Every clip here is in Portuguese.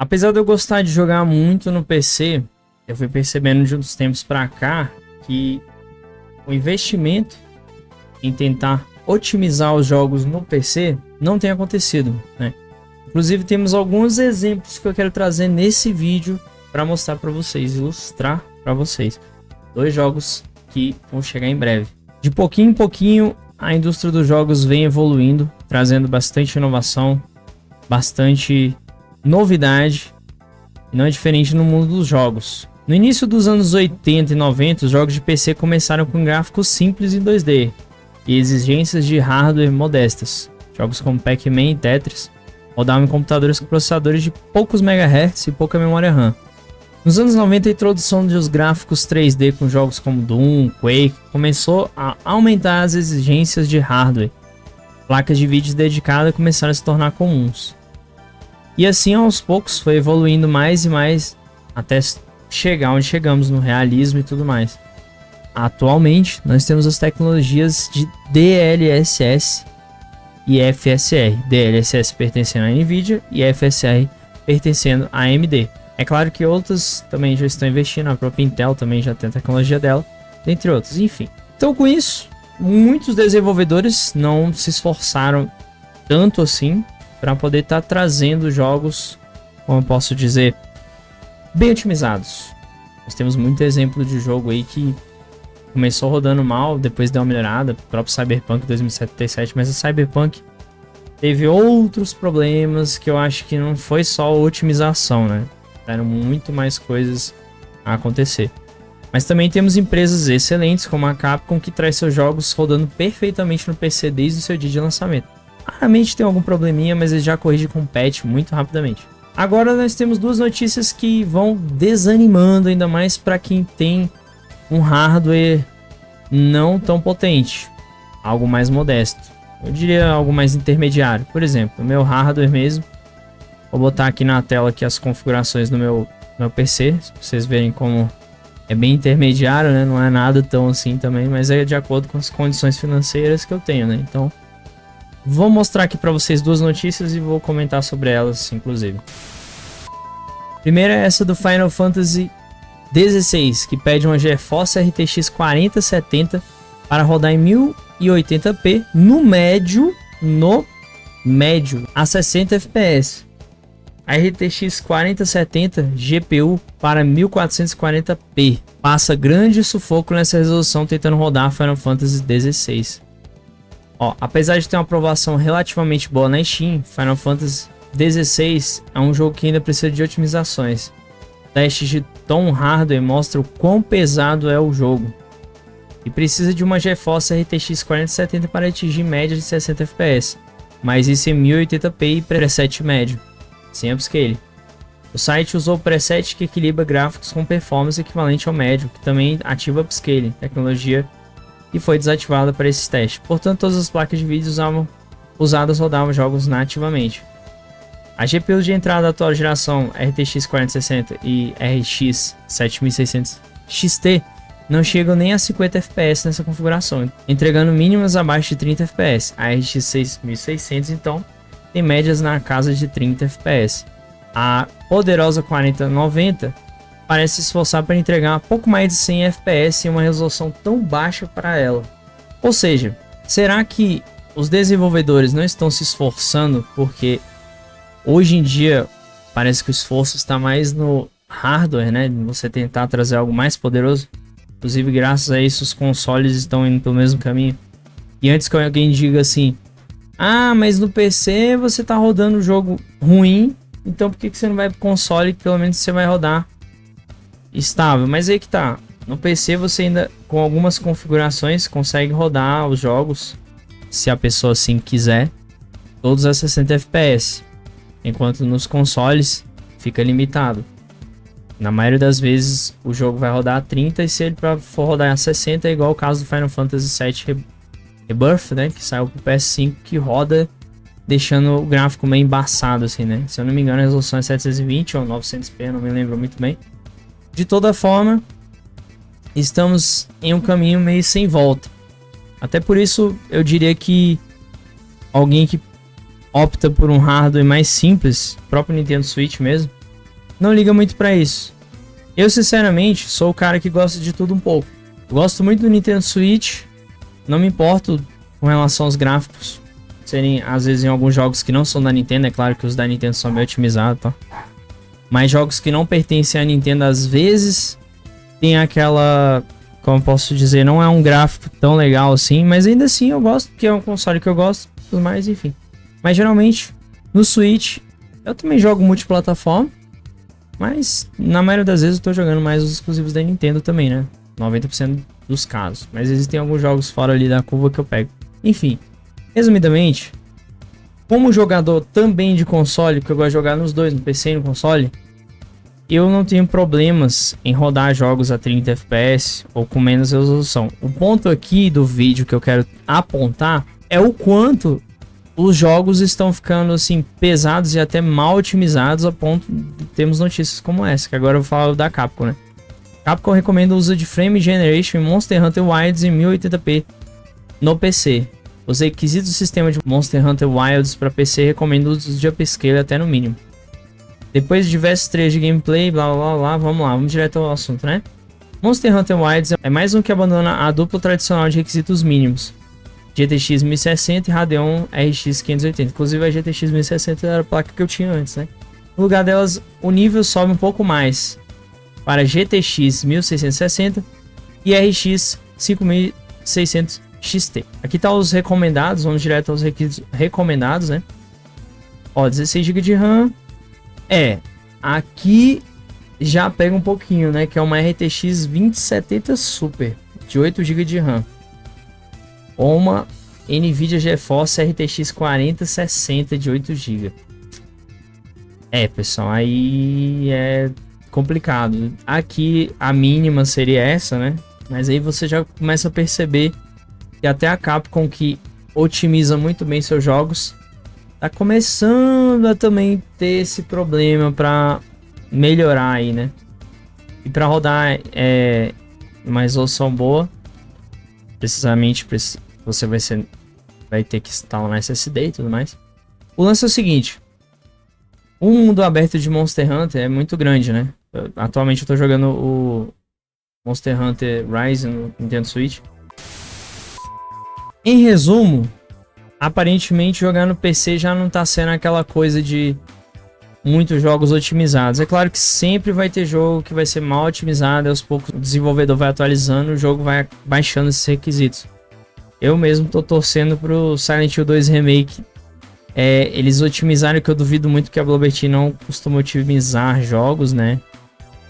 Apesar de eu gostar de jogar muito no PC, eu fui percebendo de uns tempos pra cá que o investimento em tentar otimizar os jogos no PC não tem acontecido, né? Inclusive temos alguns exemplos que eu quero trazer nesse vídeo para mostrar para vocês, ilustrar para vocês. Dois jogos que vão chegar em breve. De pouquinho em pouquinho, a indústria dos jogos vem evoluindo, trazendo bastante inovação, bastante novidade, e não é diferente no mundo dos jogos. No início dos anos 80 e 90, os jogos de PC começaram com gráficos simples em 2D e exigências de hardware modestas. Jogos como Pac-Man e Tetris rodavam em computadores com processadores de poucos MHz e pouca memória RAM. Nos anos 90, a introdução dos gráficos 3D com jogos como Doom, Quake começou a aumentar as exigências de hardware. Placas de vídeo dedicadas começaram a se tornar comuns. E assim, aos poucos, foi evoluindo mais e mais até chegar onde chegamos no realismo e tudo mais. Atualmente, nós temos as tecnologias de DLSS e FSR. DLSS pertencendo à Nvidia e FSR pertencendo à AMD. É claro que outras também já estão investindo, a própria Intel também já tem a tecnologia dela, dentre outros, enfim. Então com isso, muitos desenvolvedores não se esforçaram tanto assim para poder estar trazendo jogos, como eu posso dizer, bem otimizados. Nós temos muito exemplo de jogo aí que começou rodando mal, depois deu uma melhorada, o próprio Cyberpunk 2077, mas o Cyberpunk teve outros problemas que eu acho que não foi só a otimização, né? Eram muito mais coisas a acontecer. Mas também temos empresas excelentes como a Capcom que traz seus jogos rodando perfeitamente no PC desde o seu dia de lançamento. Raramente tem algum probleminha, mas eles já corrigem com patch muito rapidamente. Agora nós temos duas notícias que vão desanimando ainda mais para quem tem um hardware não tão potente, algo mais modesto. Eu diria algo mais intermediário. Por exemplo, o meu hardware mesmo. Vou botar aqui na tela aqui as configurações do meu PC, pra vocês verem como é bem intermediário, né? Não é nada tão assim também, mas é de acordo com as condições financeiras que eu tenho, né? Então, vou mostrar aqui para vocês duas notícias e vou comentar sobre elas, inclusive. Primeira é essa do Final Fantasy XVI, que pede uma GeForce RTX 4070 para rodar em 1080p no médio a 60 FPS. A RTX 4070 GPU para 1440p passa grande sufoco nessa resolução tentando rodar Final Fantasy XVI. Apesar de ter uma aprovação relativamente boa na Steam, Final Fantasy XVI é um jogo que ainda precisa de otimizações. Testes de tom hardware mostram o quão pesado é o jogo e precisa de uma GeForce RTX 4070 para atingir média de 60 FPS, mas isso em 1080p e preset médio, sem upscale. O site usou o preset que equilibra gráficos com performance equivalente ao médio, que também ativa upscaling, tecnologia que foi desativada para esse teste. Portanto, todas as placas de vídeo usadas rodavam jogos nativamente. A GPU de entrada da atual geração RTX 4060 e RX 7600 XT não chegam nem a 50 FPS nessa configuração, entregando mínimas abaixo de 30 FPS. A RX 6600 então tem médias na casa de 30 FPS. A poderosa 4090 parece se esforçar para entregar pouco mais de 100 FPS em uma resolução tão baixa para ela. Ou seja, será que os desenvolvedores não estão se esforçando porque hoje em dia parece que o esforço está mais no hardware, né? Você tentar trazer algo mais poderoso. Inclusive, graças a isso, os consoles estão indo pelo mesmo caminho. E antes que alguém diga assim: ah, mas no PC você tá rodando um jogo ruim, então por que você não vai pro console que pelo menos você vai rodar estável? Mas aí que tá. No PC você ainda, com algumas configurações, consegue rodar os jogos, se a pessoa assim quiser, todos a 60 FPS. Enquanto nos consoles fica limitado. Na maioria das vezes o jogo vai rodar a 30 e se ele for rodar a 60 é igual o caso do Final Fantasy VII Rebirth, né, que saiu pro PS5, que roda deixando o gráfico meio embaçado assim, né? Se eu não me engano a resolução é 720 ou 900p, não me lembro muito bem. De toda forma, estamos em um caminho meio sem volta. Até por isso eu diria que alguém que opta por um hardware mais simples, próprio Nintendo Switch mesmo, não liga muito pra isso. Eu, sinceramente, sou o cara que gosta de tudo um pouco. Eu gosto muito do Nintendo Switch, não me importo com relação aos gráficos serem, às vezes, em alguns jogos que não são da Nintendo. É claro que os da Nintendo são bem otimizados, tá? Mas jogos que não pertencem à Nintendo, às vezes, tem aquela... Como posso dizer, não é um gráfico tão legal assim, mas ainda assim eu gosto, porque é um console que eu gosto, tudo mais, enfim. Mas geralmente, no Switch, eu também jogo multiplataforma, mas na maioria das vezes eu tô jogando mais os exclusivos da Nintendo também, né? 90% dos casos. Mas existem alguns jogos fora ali da curva que eu pego. Enfim, resumidamente, como jogador também de console, porque eu gosto de jogar nos dois, no PC e no console, eu não tenho problemas em rodar jogos a 30 FPS ou com menos resolução. O ponto aqui do vídeo que eu quero apontar é o quanto os jogos estão ficando assim pesados e até mal otimizados, a ponto de termos notícias como essa, que agora eu vou falar da Capcom, né? Capcom recomenda o uso de Frame Generation em Monster Hunter Wilds em 1080p no PC. Os requisitos do sistema de Monster Hunter Wilds para PC recomendam o uso de upscale até no mínimo. Depois de diversos trechos de gameplay, blá blá blá, vamos direto ao assunto, né? Monster Hunter Wilds é mais um que abandona a dupla tradicional de requisitos mínimos, GTX 1060 e Radeon RX 580. Inclusive a GTX 1060 era a placa que eu tinha antes, né? No lugar delas, o nível sobe um pouco mais para GTX 1660 e RX 5600 XT. Aqui tá os recomendados, vamos direto aos requisitos recomendados, né? Ó, 16 GB de RAM. Aqui já pega um pouquinho, né? Que é uma RTX 2070 Super de 8 GB de RAM. Ou uma Nvidia GeForce RTX 4060 de 8 GB. Pessoal, aí é complicado. Aqui a mínima seria essa, né? Mas aí você já começa a perceber que até a Capcom, que otimiza muito bem seus jogos, tá começando a também ter esse problema para melhorar aí, né? E para rodar uma resolução boa, precisamente você vai ter que instalar um SSD e tudo mais. O lance é o seguinte: o mundo aberto de Monster Hunter é muito grande, né? Atualmente eu tô jogando o Monster Hunter Rise no Nintendo Switch. Em resumo, aparentemente jogar no PC já não tá sendo aquela coisa de muitos jogos otimizados. É claro que sempre vai ter jogo que vai ser mal otimizado, e aos poucos o desenvolvedor vai atualizando, o jogo vai baixando esses requisitos. Eu mesmo tô torcendo pro Silent Hill 2 Remake. Eles otimizaram, que eu duvido muito, que a Bloober Team não costuma otimizar jogos, né?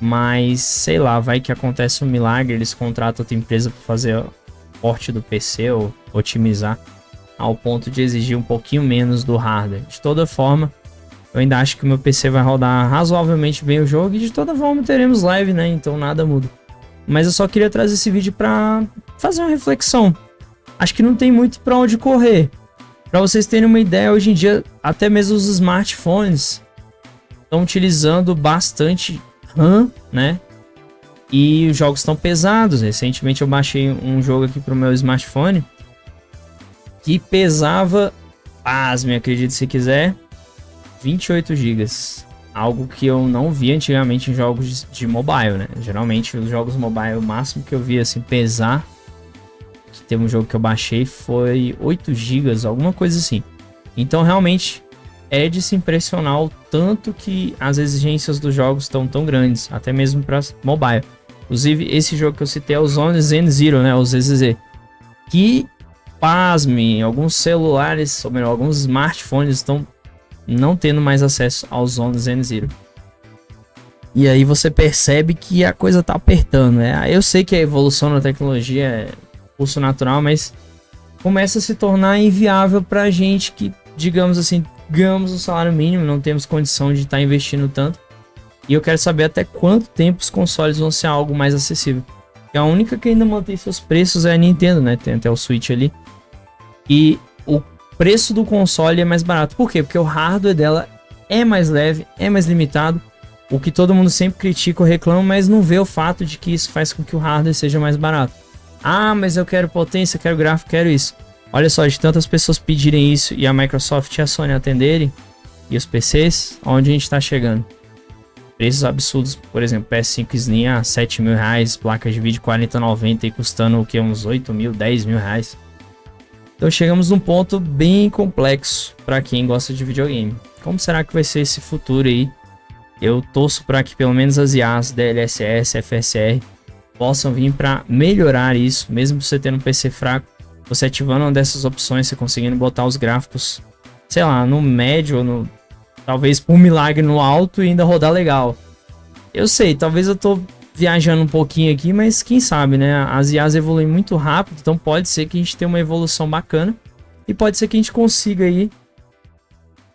Mas, sei lá, vai que acontece um milagre, eles contratam outra empresa para fazer o porte do PC ou otimizar, ao ponto de exigir um pouquinho menos do hardware. De toda forma, eu ainda acho que o meu PC vai rodar razoavelmente bem o jogo, e de toda forma teremos live, né? Então nada muda. Mas eu só queria trazer esse vídeo para fazer uma reflexão. Acho que não tem muito para onde correr. Para vocês terem uma ideia, hoje em dia até mesmo os smartphones estão utilizando bastante RAM, né? E os jogos estão pesados. Recentemente eu baixei um jogo aqui pro meu smartphone que pesava, pasme, acredite se quiser, 28 GB. Algo que eu não vi antigamente em jogos de mobile, né? Geralmente os jogos mobile, o máximo que eu vi assim pesar, que teve um jogo que eu baixei, foi 8 GB, alguma coisa assim. Então realmente é de se impressionar o tanto que as exigências dos jogos estão tão grandes, até mesmo para mobile. Inclusive esse jogo que eu citei é o Zone Zen Zero, né? O ZZZ. Que, pasme, alguns celulares, ou melhor, alguns smartphones estão não tendo mais acesso ao Zone Zen Zero. E aí você percebe que a coisa tá apertando, né? Eu sei que a evolução da tecnologia é curso natural, mas começa a se tornar inviável pra gente que, digamos assim, ganhamos o salário mínimo, não temos condição de estar investindo tanto. E eu quero saber até quanto tempo os consoles vão ser algo mais acessível. E a única que ainda mantém seus preços é a Nintendo, né? Tem até o Switch ali. E o preço do console é mais barato. Por quê? Porque o hardware dela é mais leve, é mais limitado. O que todo mundo sempre critica ou reclama, mas não vê o fato de que isso faz com que o hardware seja mais barato. Ah, mas eu quero potência, quero gráfico, quero isso. Olha só, de tantas pessoas pedirem isso e a Microsoft e a Sony atenderem, e os PCs, onde a gente está chegando? preços absurdos. Por exemplo, PS5 Slim a 7 mil reais, placas de vídeo 4090 e custando o que? Uns 8 mil, 10 mil reais. Então chegamos num ponto bem complexo para quem gosta de videogame. Como será que vai ser esse futuro aí? Eu torço para que pelo menos as IAs, DLSS, FSR possam vir para melhorar isso, mesmo você tendo um PC fraco, você ativando uma dessas opções, você conseguindo botar os gráficos, sei lá, no médio, no, talvez por milagre no alto e ainda rodar legal. Eu sei, talvez eu tô viajando um pouquinho aqui, mas quem sabe, né? As IAs evoluem muito rápido, então pode ser que a gente tenha uma evolução bacana e pode ser que a gente consiga aí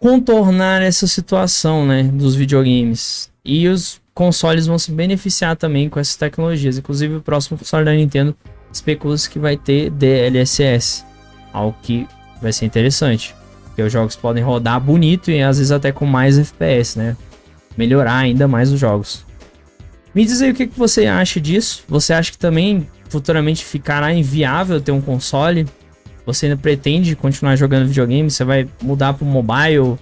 contornar essa situação, né, dos videogames. E os consoles vão se beneficiar também com essas tecnologias. Inclusive o próximo console da Nintendo especula-se que vai ter DLSS, algo que vai ser interessante, porque os jogos podem rodar bonito e às vezes até com mais FPS, né? Melhorar ainda mais os jogos. Me diz aí o que você acha disso. Você acha que também futuramente ficará inviável ter um console? Você ainda pretende continuar jogando videogame? Você vai mudar para o mobile?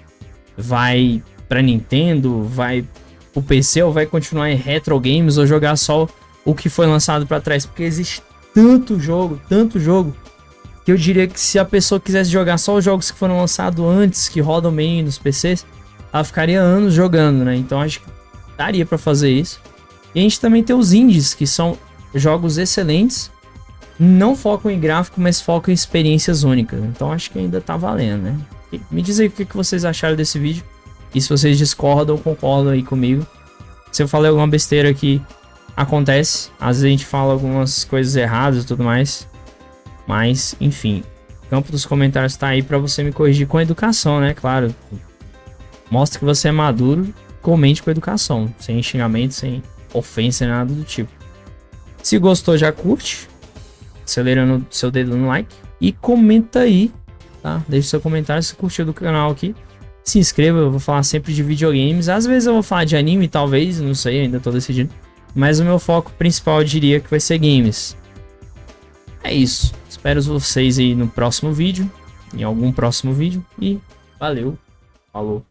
Vai para Nintendo? Vai para o PC? Ou vai continuar em retro games? Ou jogar só o que foi lançado para trás? Porque existe tanto jogo, que eu diria que se a pessoa quisesse jogar só os jogos que foram lançados antes, que rodam bem nos PCs, ela ficaria anos jogando, né? Então acho que daria para fazer isso. E a gente também tem os indies, que são jogos excelentes, não focam em gráfico, mas focam em experiências únicas. Então acho que ainda tá valendo, né? Me diz aí o que vocês acharam desse vídeo. E se vocês discordam ou concordam aí comigo. Se eu falei alguma besteira aqui, acontece. Às vezes a gente fala algumas coisas erradas e tudo mais. Mas, enfim. O campo dos comentários tá aí pra você me corrigir com educação, né? Claro. Mostra que você é maduro. Comente com educação. Sem xingamento, sem ofensa, nada do tipo. Se gostou, já curte. Acelerando seu dedo no like. E comenta aí, tá? Deixe seu comentário se curtiu do canal aqui. Se inscreva, eu vou falar sempre de videogames. Às vezes eu vou falar de anime, talvez, não sei, ainda tô decidindo. Mas o meu foco principal eu diria que vai ser games. É isso. Espero vocês aí no próximo vídeo. Em algum próximo vídeo. E valeu. Falou.